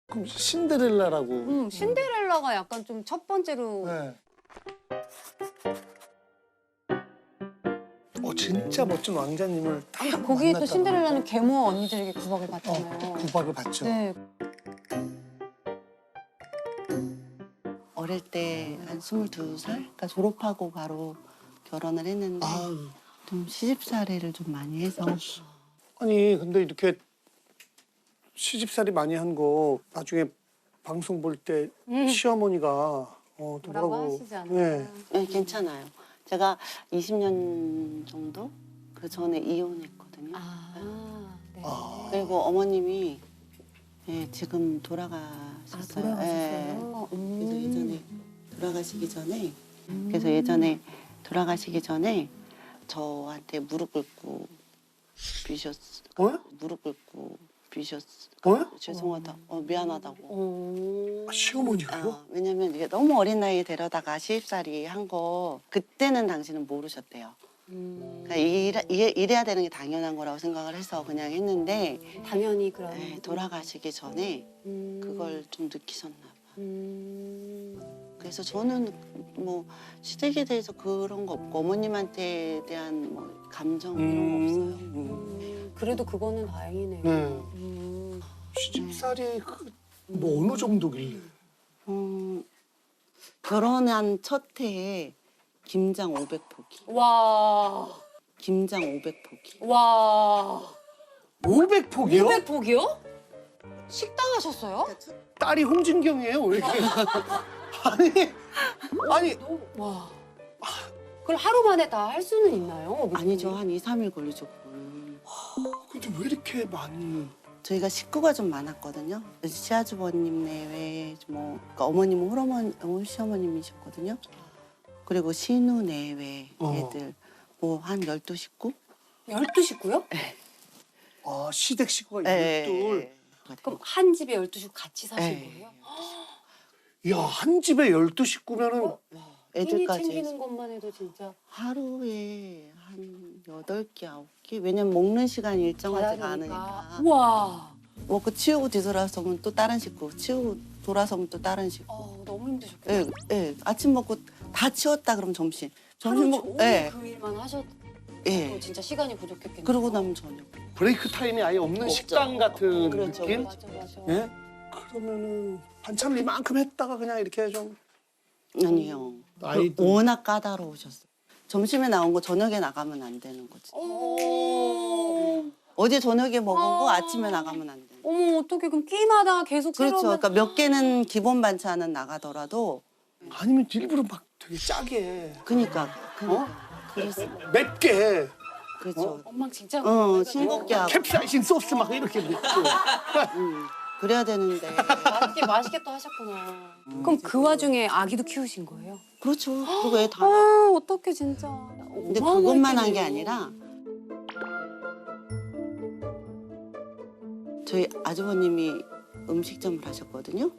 그럼 신데렐라라고. 신데렐라가 약간 좀 첫 번째로. 네. 진짜 멋진 왕자님을 딱 거기에 또 만났다는 신데렐라는 거. 계모 언니들에게 구박을 받잖아요. 구박을 받죠. 네. 어릴 때 한 22살? 그러니까 졸업하고 바로 결혼을 했는데 아유. 좀 시집살이를 좀 많이 해서 아니 근데 이렇게 시집살이 많이 한 거 나중에 방송 볼 때 시어머니가 또 뭐라고 뭐라고. 하시지 않아요? 네. 네, 괜찮아요. 제가 20년 정도 그 전에 이혼했거든요. 네. 그리고 어머님이 지금 돌아가셨어요. 돌아가셨어요? 그래서 예전에 돌아가시기 전에 그래서 예전에 돌아가시기 전에 저한테 무릎 꿇고 비셨어요. 무릎 꿇고 비셨어요. 죄송하다. 미안하다고. 시어머니가요? 왜냐면 이게 너무 어린 나이에 데려다가 시집살이 한 거 그때는 당신은 모르셨대요. 그러니까 이래야 되는 게 당연한 거라고 생각을 해서 그냥 했는데 당연히 그런. 돌아가시기 전에 그걸 좀 느끼셨나 봐. 그래서 저는 뭐 시댁에 대해서 그런 거 없고 어머님한테 대한 뭐 감정 이런 거 없어요. 그래도 그거는 다행이네요. 네. 시집살이 뭐 어느 정도길래? 결혼한 첫 해에 김장 500포기. 와. 김장 500포기. 와. 500포기요? 200포기요? 식당 하셨어요? 딸이 홍진경이에요, 왜 이렇게? 아니, 와. 그걸 하루 만에 다 할 수는 있나요? 아니죠. 한 2, 3일 걸리죠. 그거는. 근데 왜 이렇게 많이? 저희가 식구가 좀 많았거든요. 시아주버님 내외 뭐 그러니까 어머님은 시어머님이셨거든요. 그리고 신우 내외 애들 뭐 한 12식구? 12식구요? 시댁 식구가 네. 12. 그럼 한 집에 12식구 같이 사신 네. 거예요? 야, 한 집에 12식구면은 끼니 애들까지 챙기는 해서 것만 해도 진짜 하루에 한 8개, 9개? 왜냐면 먹는 시간이 일정하지가 바닥이니까. 않으니까. 우와. 먹고 치우고 뒤돌아서면 또 다른 식구, 치우고 돌아서면 또 다른 식구. 너무 힘드셨겠다. 아침 먹고 다 치웠다 그러면 점심. 하루 점심 종일 그 일만 하셔도 예. 진짜 시간이 부족했겠네요. 그러고 나면 저녁. 브레이크 타임이 아예 없는 없죠. 식당 같은 그렇죠, 느낌? 맞아. 예? 그러면은 반찬을 이만큼 했다가 그냥 이렇게 좀 아니요. 아이들. 워낙 까다로우셨어요. 점심에 나온 거 저녁에 나가면 안 되는 거지. 어제 저녁에 먹은 거 아침에 나가면 안 되는 거지. 어머 어떻게 그럼 끼마다 계속 그렇죠. 새로운 그러니까 몇 개는 기본 반찬은 나가더라도 아니면 일부러 막 되게 짜게 그러니까 그래서 맵게 그렇죠. 엄마 진짜 싱겁게 하고 캡사이신 소스 막 이렇게 넣고 그래야 되는데 맛있게 또 하셨구나. 그럼 그 와중에 아기도 키우신 거예요? 그렇죠. 그리고 애 다. 어떡해 진짜. 근데 그것만 한 게 아니라 저희 아주버님이 음식점을 하셨거든요.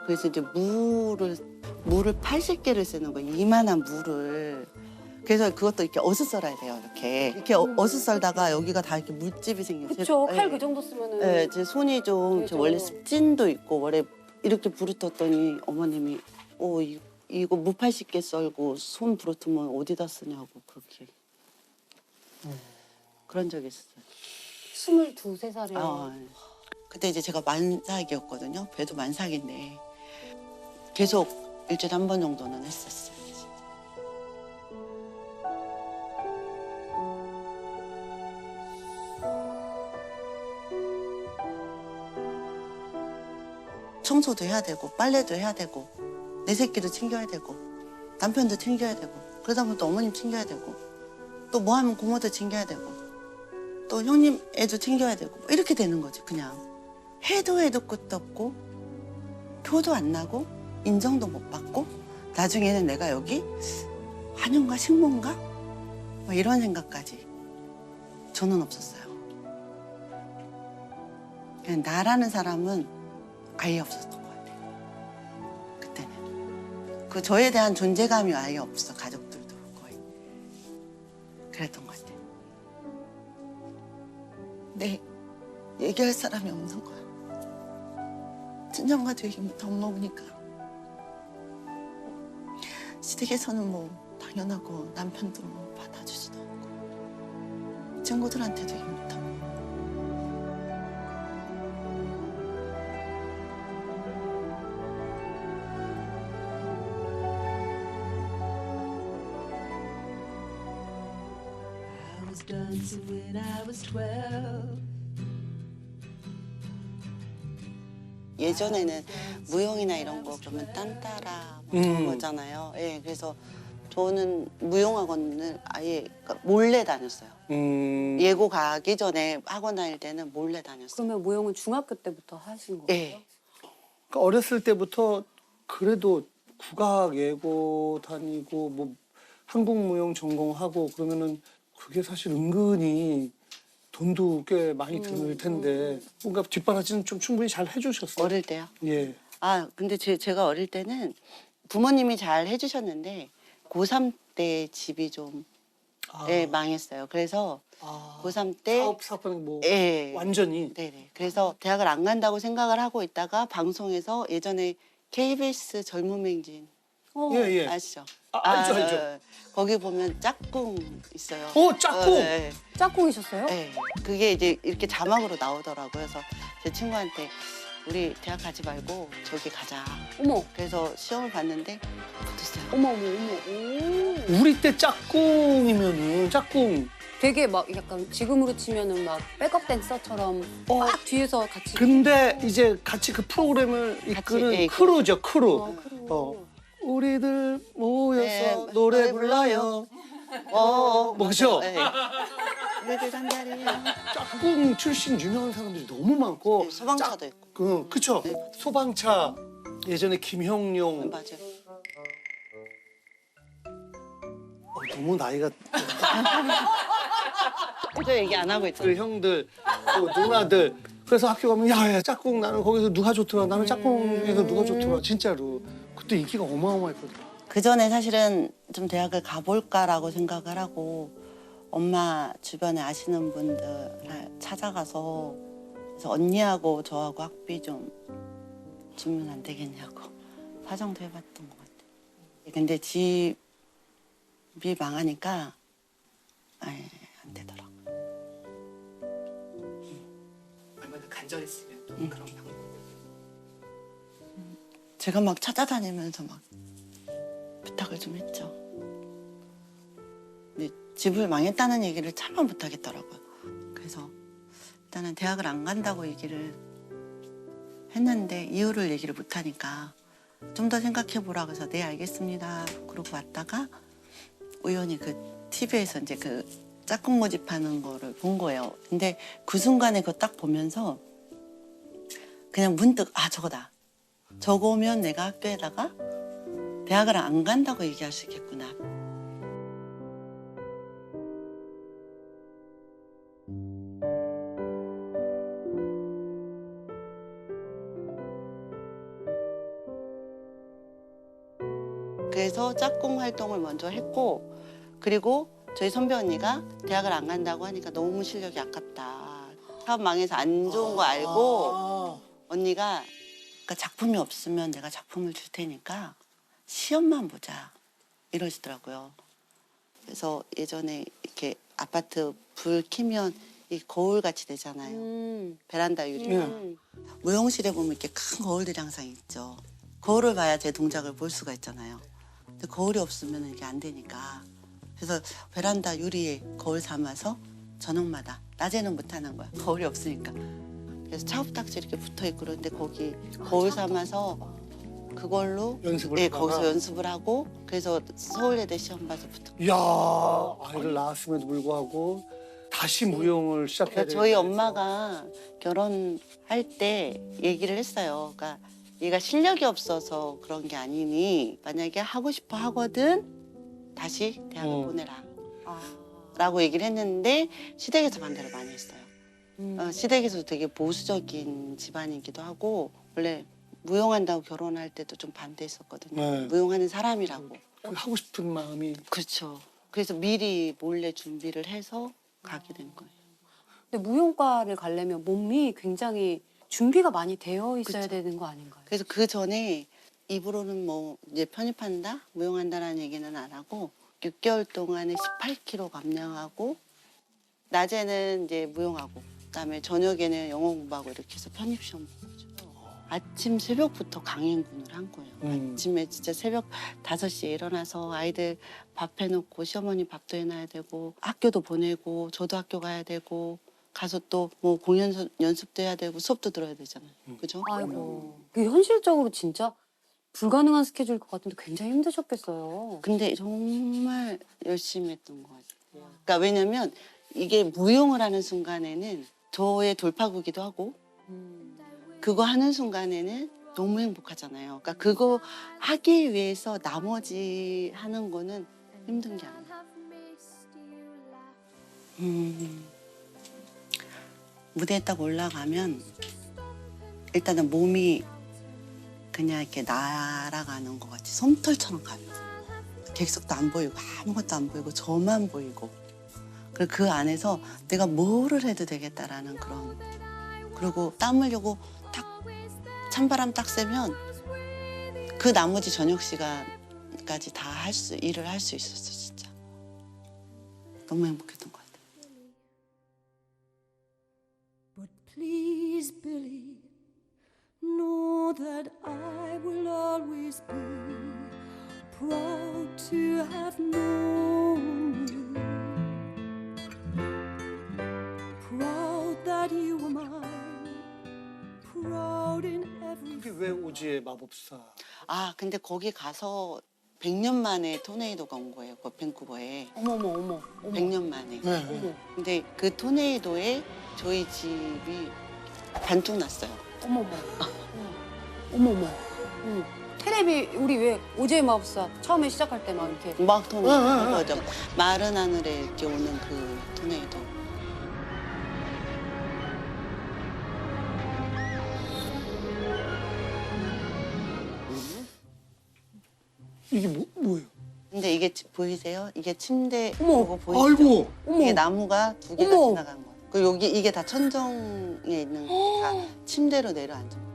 그래서 이제 물을 80개를 쓰는 거예요. 이만한 물을. 그래서 그것도 이렇게 어슷 썰어야 돼요. 이렇게 어슷 썰다가 여기가 다 이렇게 물집이 생겨요. 그렇죠. 칼 그 정도 쓰면은. 네, 제 손이 좀 그죠. 원래 습진도 있고 원래 이렇게 부르텄더니 어머님이 이거 무 80개 썰고 손 부르트면 어디다 쓰냐고 그렇게 그런 적이 있었어요. 22, 3살에. 그때 이제 제가 만삭이었거든요. 배도 만삭인데 계속 일주일에 한 번 정도는 했었어요. 진짜. 청소도 해야 되고 빨래도 해야 되고 내 새끼도 챙겨야 되고 남편도 챙겨야 되고 그러다 보면 또 어머님 챙겨야 되고 또 뭐 하면 고모도 챙겨야 되고 또 형님 애도 챙겨야 되고 이렇게 되는 거지. 그냥 해도 끝도 없고 표도 안 나고 인정도 못 받고 나중에는 내가 여기 한영가 식모인가? 뭐 이런 생각까지 저는 없었어요. 그냥 나라는 사람은 아예 없었던 것 같아요. 그때는. 그 저에 대한 존재감이 아예 없어. 가족들도 거의. 그랬던 것 같아요. 근데 얘기할 사람이 없는 거야. 순정과 얘기 못한 엄마 보니까 시댁에서는 뭐 당연하고 남편도 뭐 받아주지도 않고 친구들한테도 얘기 못하고 I was done to when I was 12. 예전에는 무용이나 이런 거 그러면 딴따라 뭐 그런 거잖아요. 예, 그래서 저는 무용학원을 아예 그러니까 몰래 다녔어요. 예고 가기 전에 학원 다닐 때는 몰래 다녔어요. 그러면 무용은 중학교 때부터 하신 거예요? 예. 그러니까 어렸을 때부터 그래도 국악 예고 다니고 뭐 한국 무용 전공하고 그러면은 그게 사실 은근히 돈도 꽤 많이 들 텐데 뭔가 뒷바라지는 좀 충분히 잘 해주셨어요. 어릴 때요? 예. 아, 근데 제가 어릴 때는 부모님이 잘 해주셨는데 고3 때 집이 좀 예, 망했어요. 그래서 고3 때 사업은 뭐 예. 완전히 네네. 그래서 대학을 안 간다고 생각을 하고 있다가 방송에서 예전에 KBS 젊은맹진 예. 아시죠? 알죠. 거기 보면 짝꿍 있어요. 짝꿍. 네. 짝꿍이셨어요? 네. 그게 이제 이렇게 자막으로 나오더라고요. 그래서 제 친구한테 우리 대학 가지 말고 저기 가자. 어머, 그래서 시험을 봤는데 붙었어요. 어머. 오. 우리 때 짝꿍이면은 짝꿍. 되게 막 약간 지금으로 치면은 막 백업 댄서처럼 막 뒤에서 같이. 근데 이제 같이 그 프로그램을 이끄는 예, 크루죠, 크루. 크루. 우리들 모여서 네, 노래 불러요. 뭐 그죠? 네. 우리들 한 자리. 짝꿍 출신 유명한 사람들이 너무 많고. 소방차도 있고. 그쵸. 네. 소방차 예전에 김형용. 맞아요. 너무 나이가 저 얘기 안 하고 그 있잖아요. 형들 또 누나들. 그래서 학교 가면 야 짝꿍 나는 거기서 누가 좋더라. 나는 짝꿍에서 누가 좋더라. 진짜로. 그때 인기가 어마어마했거든. 그 전에 사실은 좀 대학을 가볼까라고 생각을 하고 엄마 주변에 아시는 분들 찾아가서 그래서 언니하고 저하고 학비 좀 주면 안 되겠냐고 사정도 해봤던 것 같아요. 근데 집이 망하니까 아예 안 되더라고. 얼마나 간절했으면 또 그런 방법. 제가 막 찾아다니면서 막 부탁을 좀 했죠. 근데 집을 망했다는 얘기를 차마 못하겠더라고요. 그래서 일단은 대학을 안 간다고 얘기를 했는데 이유를 얘기를 못하니까 좀 더 생각해보라 그래서 네 알겠습니다. 그러고 왔다가 우연히 그 TV에서 이제 그 짝꿍 모집하는 거를 본 거예요. 근데 그 순간에 그거 딱 보면서 그냥 문득 아 저거다. 저거면 내가 학교에다가 대학을 안 간다고 얘기할 수 있겠구나. 그래서 짝꿍 활동을 먼저 했고 그리고 저희 선배 언니가 대학을 안 간다고 하니까 너무 실력이 아깝다. 사업 망해서 안 좋은 거 알고 언니가 그러니까 작품이 없으면 내가 작품을 줄 테니까 시험만 보자 이러시더라고요. 그래서 예전에 이렇게 아파트 불 켜면 이 거울같이 되잖아요. 베란다 유리가. 무용실에 보면 이렇게 큰 거울들이 항상 있죠. 거울을 봐야 제 동작을 볼 수가 있잖아요. 근데 거울이 없으면 이게 안 되니까. 그래서 베란다 유리에 거울 삼아서 저녁마다 낮에는 못 하는 거야. 거울이 없으니까. 그래서 차업딱지 이렇게 붙어 있고 그런데 거기 거울 삼아서 그걸로 연습을 네, 하다가? 거기서 연습을 하고 그래서 서울예대 시험 봐서 붙어. 이야 아이를 낳았음에도 불구하고 다시 무용을 시작해야 그러니까 되겠다. 저희 엄마가 결혼할 때 얘기를 했어요. 그러니까 얘가 실력이 없어서 그런 게 아니니 만약에 하고 싶어 하거든 다시 대학을 보내라. 라고 얘기를 했는데 시댁에서 반대를 많이 했어요. 시댁에서도 되게 보수적인 집안이기도 하고 원래 무용한다고 결혼할 때도 좀 반대했었거든요. 네. 무용하는 사람이라고. 하고 싶은 마음이. 그렇죠. 그래서 미리 몰래 준비를 해서 가게 된 거예요. 근데 무용과를 가려면 몸이 굉장히 준비가 많이 되어 있어야 그쵸. 되는 거 아닌가요? 그래서 그 전에 입으로는 뭐 이제 편입한다, 무용한다라는 얘기는 안 하고 6개월 동안에 18kg 감량하고 낮에는 이제 무용하고 그다음에 저녁에는 영어 공부하고 이렇게 해서 편입 시험 본 거죠. 아침 새벽부터 강행군을 한 거예요. 아침에 진짜 새벽 5시에 일어나서 아이들 밥 해놓고 시어머니 밥도 해놔야 되고 학교도 보내고 저도 학교 가야 되고 가서 또 뭐 공연 연습도 해야 되고 수업도 들어야 되잖아요. 그죠? 아이고. 그 현실적으로 진짜 불가능한 스케줄일 것 같은데 굉장히 힘드셨겠어요. 근데 정말 열심히 했던 것 같아요. 그러니까 왜냐면 이게 무용을 하는 순간에는 저의 돌파구기도 하고 그거 하는 순간에는 너무 행복하잖아요. 그러니까 그거 하기 위해서 나머지 하는 거는 힘든 게 아니에요. 무대에 딱 올라가면 일단은 몸이 그냥 이렇게 날아가는 것 같이 솜털처럼 가요. 객석도 안 보이고 아무것도 안 보이고 저만 보이고 그리고 그 안에서 내가 뭐를 해도 되겠다라는 그런 그리고 땀 흘리고 딱 찬바람 딱 쐬면 그 나머지 저녁 시간까지 다 일을 할 수 있었어 진짜. 너무 행복했던 것 같아요. But please, Billy, know that I will always be proud to have known you. Proud that you were mine. Proud in every 이게 왜 오지의 마법사? 아 근데 거기 가서 100년 만에 토네이도가 온 거예요. 그 밴쿠버에. 어머. 100년 만에. 네. 어머. 근데 그 토네이도에 저희 집이 반쪽 났어요. 어머머. 어머머. 테레비 우리 왜 오제의 마법사 처음에 시작할 때 막 이렇게 막 토네이도 응. 거죠. 마른 하늘에 이렇게 오는 그 토네이도. 이게 뭐예요? 근데 이게 보이세요? 이게 침대 어머. 그거 보이시죠? 아이고. 어머. 이게 나무가 2개가 어머. 지나간 거예요. 그리고 여기 이게 다 천정에 있는 다 침대로 내려앉은 거예요.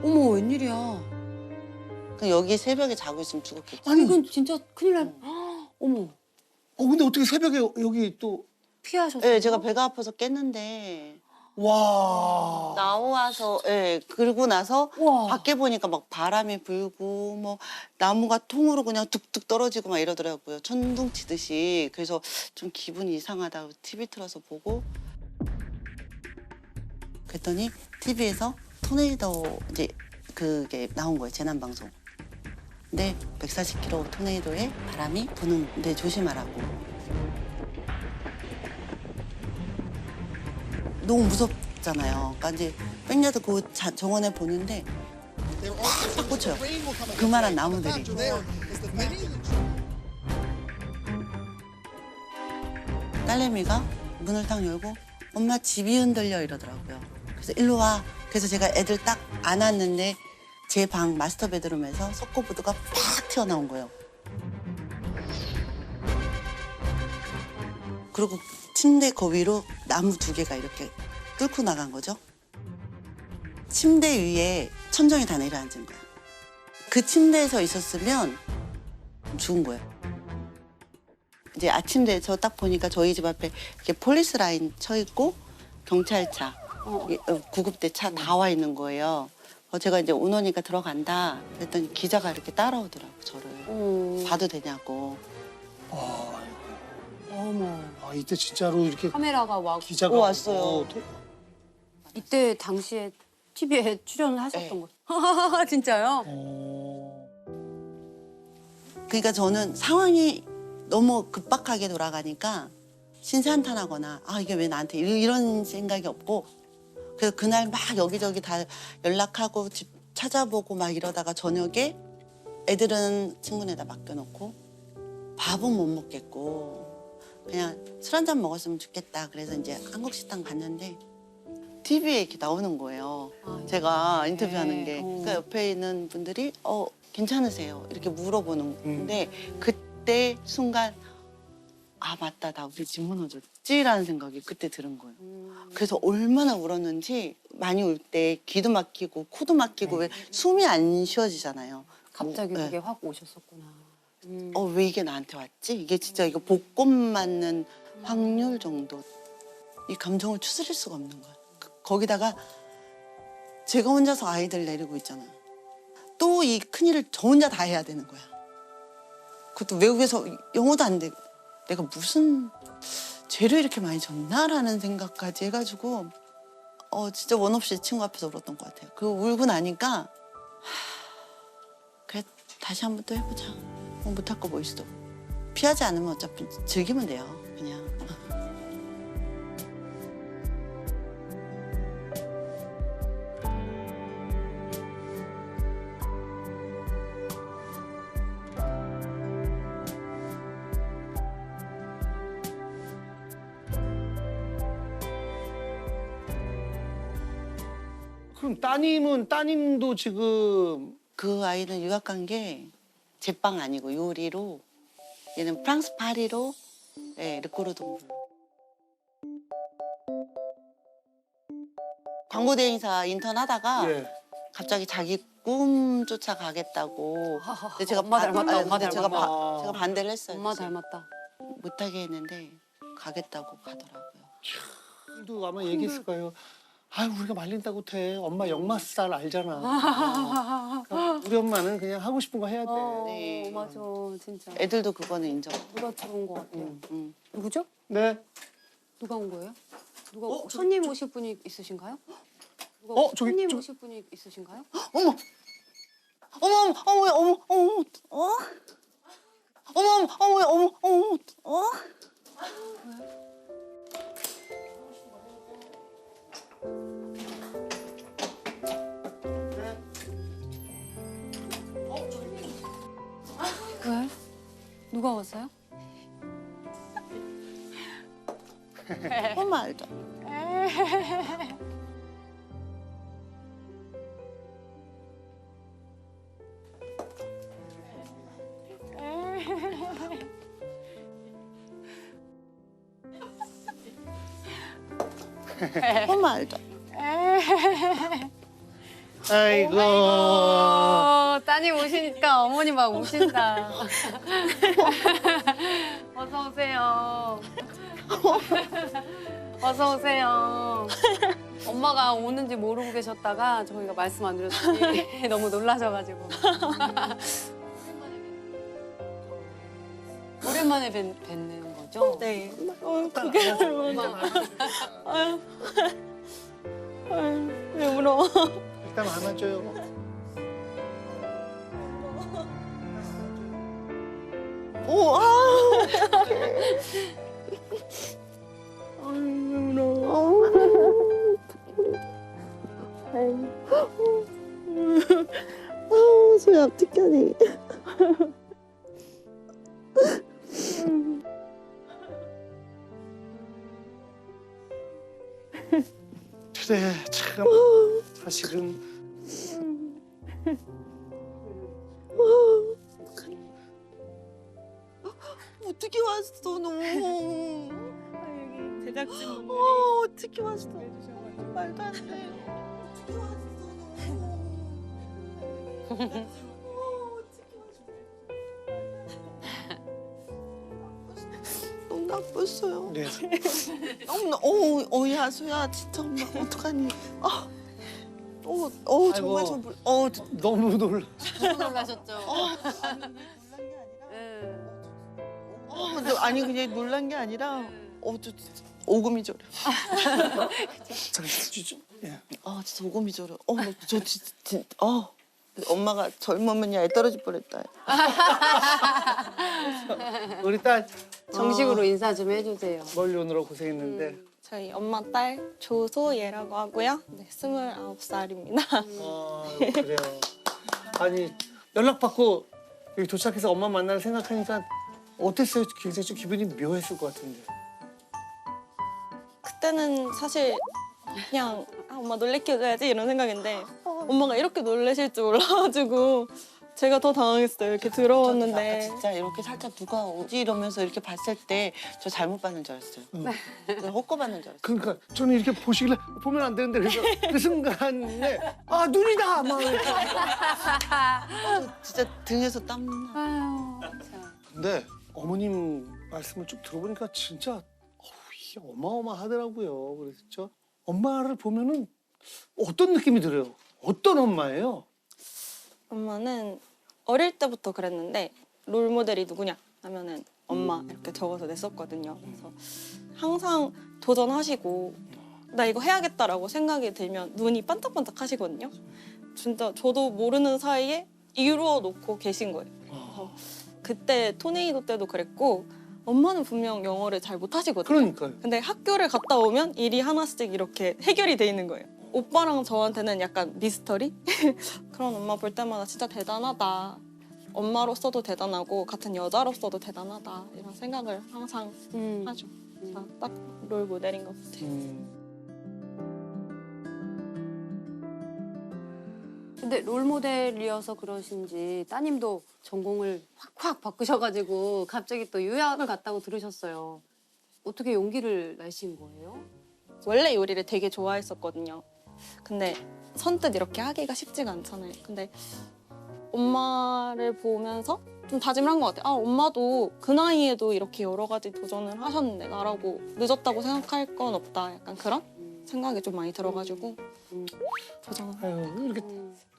어머 웬일이야. 그 여기 새벽에 자고 있으면 죽었겠죠. 아니, 이건 진짜 큰일 날. 어머 근데 어떻게 새벽에 여기 또 피하셨어요? 네, 제가 배가 아파서 깼는데 와. 나와서 그러고 나서 와. 밖에 보니까 막 바람이 불고 뭐 나무가 통으로 그냥 뚝뚝 떨어지고 막 이러더라고요. 천둥 치듯이. 그래서 좀 기분이 이상하다고 TV 틀어서 보고 그랬더니 TV에서 토네이도 이제 그게 나온 거예요. 재난 방송. 근데 140km 토네이도에 바람이 부는데 조심하라고. 너무 무섭잖아요. 그러니까 이제 백야드 그 정원에 보는데 팍팍 꽂혀요. 그만한 나무들이. 딸내미가 문을 딱 열고 엄마 집이 흔들려 이러더라고요. 그래서 일로 와. 그래서 제가 애들 딱 안았는데 제 방 마스터 베드룸에서 석고보드가 팍 튀어나온 거예요. 그리고 침대 그 위로 나무 2개가 이렇게 뚫고 나간 거죠. 침대 위에 천정이 다 내려앉은 거야. 그 침대에서 있었으면 죽은 거예요. 이제 아침에 저 딱 보니까 저희 집 앞에 이렇게 폴리스 라인 쳐 있고 경찰차, 구급대 차 다 와 있는 거예요. 제가 이제 오너니까 들어간다. 그랬더니 기자가 이렇게 따라오더라고 저를. 봐도 되냐고. 어머. 이때 진짜로 이렇게 카메라가 와. 기자가 왔어요. 오고 이때 당시에 TV에 출연을 하셨던 네. 거죠? 진짜요? 그러니까 저는 상황이 너무 급박하게 돌아가니까 신세한탄하거나 이게 왜 나한테 이런 생각이 없고 그래서 그날 막 여기저기 다 연락하고 집 찾아보고 막 이러다가 저녁에 애들은 친구네다 맡겨놓고 밥은 못 먹겠고 그냥 술 한 잔 먹었으면 좋겠다. 그래서 이제 한국 식당 갔는데 TV에 이렇게 나오는 거예요. 제가 인터뷰하는 게. 그러니까 옆에 있는 분들이 괜찮으세요? 이렇게 물어보는 건데 그때 순간 아 맞다 나 우리 집 무너졌지라는 생각이 그때 들은 거예요. 그래서 얼마나 울었는지 많이 울 때 귀도 막히고 코도 막히고 왜 숨이 안 쉬어지잖아요. 갑자기 네. 그게 확 오셨었구나. 왜 이게 나한테 왔지? 이게 진짜 이거 복권 맞는 확률 정도. 이 감정을 추스릴 수가 없는 거야. 거기다가 제가 혼자서 아이들 내리고 있잖아요. 또 이 큰일을 저 혼자 다 해야 되는 거야. 그것도 외국에서 영어도 안 돼. 내가 무슨 죄를 이렇게 많이 졌나라는 생각까지 해가지고 진짜 원 없이 친구 앞에서 울었던 것 같아요. 그 울고 나니까 그래 다시 한 번 또 해보자. 못할 거 뭐 있어. 피하지 않으면 어차피 즐기면 돼요. 그냥. 그럼 따님도 지금 그 아이는 유학 간 게 제빵 아니고 요리로 얘는 프랑스 파리로 르꼬르 동굴. 광고 대행사 인턴 하다가 예. 갑자기 자기 꿈 쫓아가겠다고. 근데 제가 엄마 닮았다, 엄마 근데 제가, 닮았다. 제가 반대를 했어요. 엄마 닮았다. 못하게 했는데 가겠다고 가더라고요. 도 아마 얘기했을 거예요. 아유 우리가 말린다고 돼. 엄마 역마살 알잖아. 그러니까 우리 엄마는 그냥 하고 싶은 거 해야 돼. 네. 맞아, 진짜. 애들도 그거는 인정. 누가 들어온 것 같아요. 누구죠? 네. 누가 온 거예요? 누가 손님 오실 분이 있으신가요? 누가 저기, 손님 저- 오실 분이 있으신가요? 어머, 어머, 어머, 어머, 어머, 어머, 어머, 어머, 어머, 왜? 누가 왔어요? 엄마 알죠? 엄마 알죠? 아이고. 따님 오시니까 어머니 막 우신다. 어서 오세요. 어서 오세요. 엄마가 오는지 모르고 계셨다가 저희가 말씀 안 드렸더니 너무 놀라셔가지고. 오랜만에 뵙는 거죠? 네. 그게 왜 울어? 일단 안아줘요. 오, 아, 소야 어떡하니? 그래 참 사실은 어떻게 왔어 너? 제작진분들이 어떻게 왔어? 말도 안 돼. 어떻게 왔어 너? 너무 나빴어요. 네. 너무 야 소야 진짜 엄마 어떡하니? 정말 아이고. 저 너무 놀라. 너무 놀라셨죠? 놀란 게 아니라 네. 근데 아니 그냥 놀란 게 아니라 저 진짜 오금이 저려. 잠깐 예. 진짜 오금이 저려. 저 진짜 엄마가 젊으면 애 떨어질 뻔했다. 우리 딸 정식으로 인사 좀 해주세요. 멀리 오느라 고생했는데. 저희 엄마 딸 조소예라고 하고요. 네, 29살입니다. 그래요. 아니 연락 받고 여기 도착해서 엄마 만나러 생각하니까 어땠어요? 굉장히 좀 기분이 묘했을 것 같은데. 그때는 사실 그냥 엄마 놀래켜줘야지 이런 생각인데 엄마가 이렇게 놀라실 줄 몰라가지고 제가 더 당황했어요. 이렇게 아까 들어왔는데. 진짜 이렇게 살짝 누가 오지 이러면서 이렇게 봤을 때 저 잘못 봤는 줄 알았어요. 그 헛거 봤는 줄 알았어요. 그러니까 저는 이렇게 보시길래 보면 안 되는데 그래서 그 순간에 아 눈이다 막 이렇게. 저 진짜 등에서 땀나. 아유, 참. 근데 어머님 말씀을 쭉 들어보니까 진짜 이게 어마어마하더라고요. 그래서 엄마를 보면은 어떤 느낌이 들어요? 어떤 엄마예요? 엄마는 어릴 때부터 그랬는데 롤 모델이 누구냐 하면은 엄마 이렇게 적어서 냈었거든요. 그래서 항상 도전하시고 나 이거 해야겠다라고 생각이 들면 눈이 반짝반짝 하시거든요. 진짜 저도 모르는 사이에 이루어 놓고 계신 거예요. 그래서 그때 토네이도 때도 그랬고 엄마는 분명 영어를 잘 못하시거든요. 그러니까요. 근데 학교를 갔다 오면 일이 하나씩 이렇게 해결이 돼 있는 거예요. 오빠랑 저한테는 약간 미스터리? 그런 엄마 볼 때마다 진짜 대단하다. 엄마로서도 대단하고 같은 여자로서도 대단하다. 이런 생각을 항상 하죠. 딱 롤 모델인 것 같아요. 근데 롤 모델이어서 그러신지 따님도 전공을 확확 바꾸셔가지고 갑자기 또 유학을 갔다고 들으셨어요. 어떻게 용기를 내신 거예요? 원래 요리를 되게 좋아했었거든요. 근데 선뜻 이렇게 하기가 쉽지가 않잖아요. 근데 엄마를 보면서 좀 다짐을 한 것 같아요. 아, 엄마도 그 나이에도 이렇게 여러 가지 도전을 하셨는데 나라고 늦었다고 생각할 건 없다. 약간 그런 생각이 좀 많이 들어가지고 도전을 아유 이렇게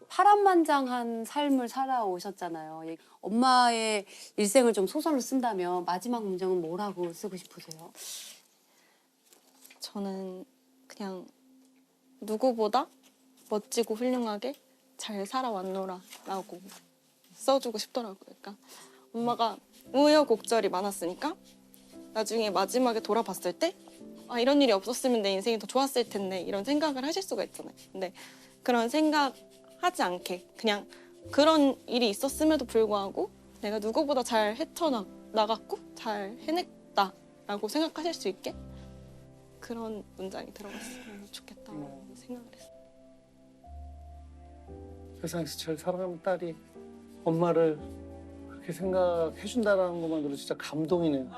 파란만장한 삶을 살아오셨잖아요. 엄마의 일생을 좀 소설로 쓴다면 마지막 문장은 뭐라고 쓰고 싶으세요? 저는 그냥 누구보다 멋지고 훌륭하게 잘 살아왔노라라고 써주고 싶더라고요. 그러니까 엄마가 우여곡절이 많았으니까 나중에 마지막에 돌아봤을 때 아, 이런 일이 없었으면 내 인생이 더 좋았을 텐데 이런 생각을 하실 수가 있잖아요. 근데 그런 생각 하지 않게 그냥 그런 일이 있었음에도 불구하고 내가 누구보다 잘 헤쳐나갔고 잘 해냈다라고 생각하실 수 있게 그런 문장이 들어갔으면 좋겠다고 생각을 했어요. 세상에서 제일 사랑하는 딸이 엄마를 그렇게 생각해준다라는 것만으로 진짜 감동이네요.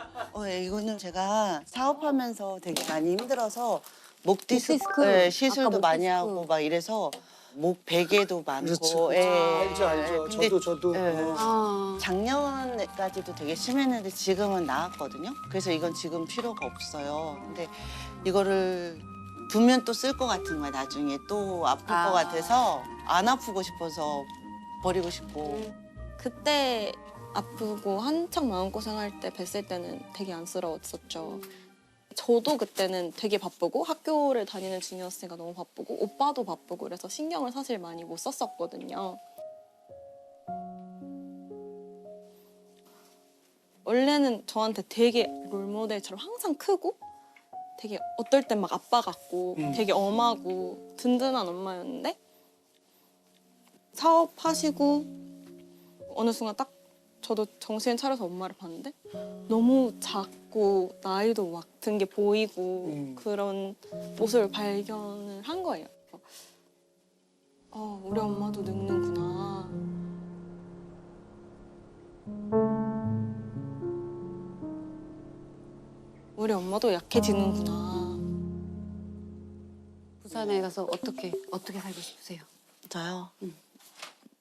예, 이거는 제가 사업하면서 되게 많이 힘들어서 목 디스크 디스크. 예, 시술도 아까 목 많이 디스크. 하고 막 이래서 목 베개도 많고. 그렇죠. 예, 알죠 알죠. 근데 저도. 예. 아, 작년까지도 되게 심했는데 지금은 나았거든요. 그래서 이건 지금 필요가 없어요. 근데 이거를 두면 또 쓸 것 같은 거야. 나중에 또 아플 것 같아서 안 아프고 싶어서 버리고 싶고. 그때 아프고 한창 마음고생할 때 뵀을 때는 되게 안쓰러웠었죠. 저도 그때는 되게 바쁘고 학교를 다니는 중이었으니까 너무 바쁘고 오빠도 바쁘고 그래서 신경을 사실 많이 못 썼었거든요. 원래는 저한테 되게 롤모델처럼 항상 크고 되게 어떨 땐 막 아빠 같고 되게 엄하고 든든한 엄마였는데 사업하시고 어느 순간 딱 저도 정신 차려서 엄마를 봤는데 너무 작고 나이도 막 든 게 보이고 그런 모습을 발견을 한 거예요. 우리 엄마도 늙는구나. 우리 엄마도 약해지는구나. 부산에 가서 어떻게 살고 싶으세요? 저요.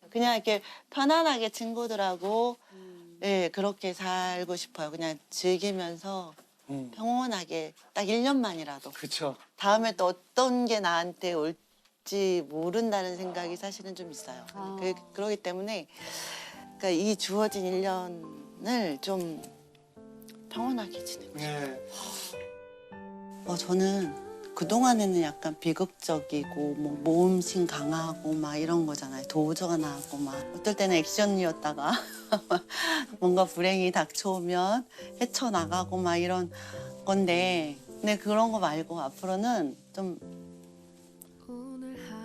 그냥 이렇게 편안하게 친구들하고 예, 그렇게 살고 싶어요. 그냥 즐기면서 평온하게 딱 1년만이라도. 그렇죠. 다음에 또 어떤 게 나한테 올지 모른다는 생각이 사실은 좀 있어요. 그러기 때문에 그러니까 이 주어진 1년을 좀 평온하게 지내고 싶어요. 네. 저는 그동안에는 약간 비극적이고 뭐 모험심 강하고 막 이런 거잖아요. 도저가 나고 막 어떨 때는 액션이었다가 뭔가 불행이 닥쳐오면 헤쳐나가고 막 이런 건데 근데 그런 거 말고 앞으로는 좀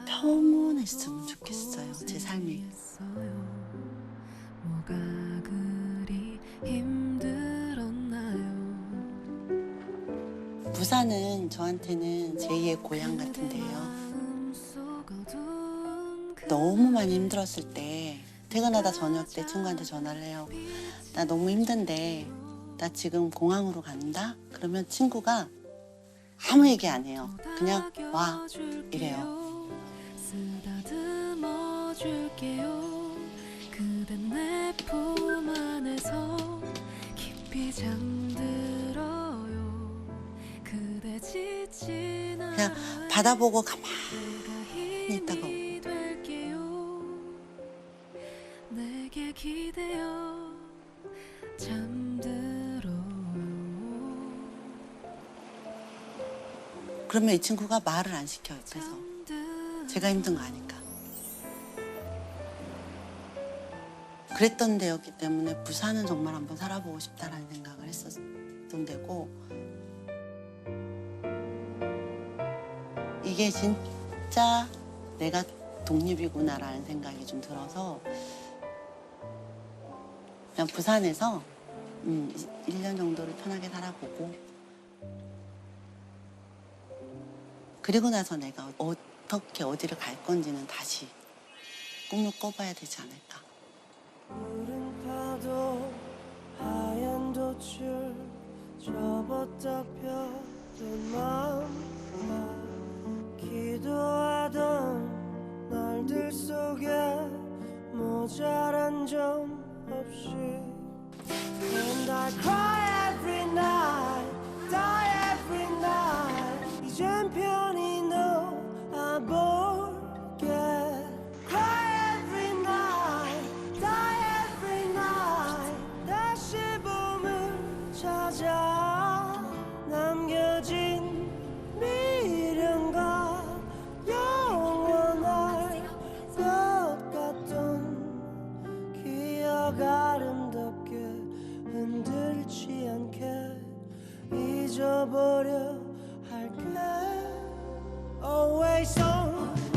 평온했으면 좋겠어요. 제 삶이. 뭐가 그리 힘들었나요? 부산은 저한테는 제2의 고향 같은데요. 너무 많이 힘들었을 때 퇴근하다 저녁 때 친구한테 전화를 해요. 나 너무 힘든데 나 지금 공항으로 간다? 그러면 친구가 아무 얘기 안 해요. 그냥 와 이래요. 쓰다듬어 줄게요. 그댄 내 품 안에서 깊이 잠들어요. 그대 지친 그냥 받아보고 가만히 있다가 오고. 힘이 될게요. 내게 기대어 잠들어요. 그러면 이 친구가 말을 안 시켜요, 옆에서. 제가 힘든 거 아니까. 그랬던 데였기 때문에 부산은 정말 한번 살아보고 싶다라는 생각을 했었던 데고, 이게 진짜 내가 독립이구나라는 생각이 좀 들어서 그냥 부산에서 1년 정도를 편하게 살아보고, 그리고 나서 내가 어떻게 어디를 갈 건지는 다시 꿈을 꿔봐야 되지 않을까. 푸른 파도 하얀 돛을 접었다 펴던 마음과 기도하던 날들 속에 모자란 점 없이 And I cry every night, die every night 이젠 편히 놓아볼게 Cry every night, die every night 다시 봄을 찾아 남겨진 미련과 영원할 것 같던 기억 아름답게 흔들지 않게 잊어버려 할게 Always on